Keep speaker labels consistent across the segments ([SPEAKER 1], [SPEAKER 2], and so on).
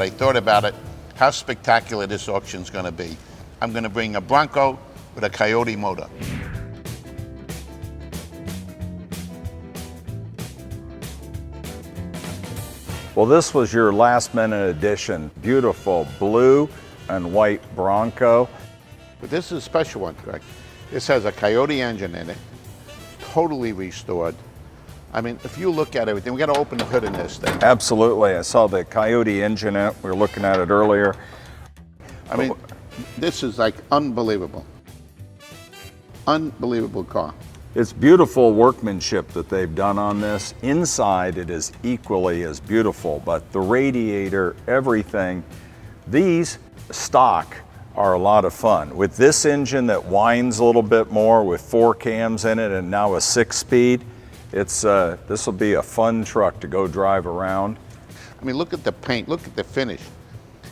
[SPEAKER 1] but I thought about it, how spectacular this auction's gonna be. I'm gonna bring a Bronco with a Coyote motor.
[SPEAKER 2] Well, this was your last minute addition. Beautiful blue and white Bronco.
[SPEAKER 1] But this is a special one, Greg. This has a Coyote engine in it, totally restored. I mean, if you look at everything, we got to open the hood in this thing.
[SPEAKER 2] Absolutely. I saw the Coyote engine in it. We were looking at it earlier.
[SPEAKER 1] I mean, this is like unbelievable. Unbelievable car.
[SPEAKER 2] It's beautiful workmanship that they've done on this. Inside, it is equally as beautiful, but the radiator, everything, these stock are a lot of fun. With this engine that whines a little bit more with 4 cams in it and now a 6-speed, this will be a fun truck to go drive around.
[SPEAKER 1] I mean, look at the paint, look at the finish.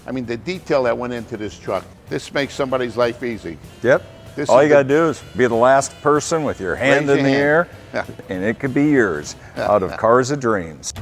[SPEAKER 1] I mean, the detail that went into this truck. This makes somebody's life easy.
[SPEAKER 2] Yep. All you got to do is be the last person with your hand in the air, and it could be yours out of Cars of Dreams.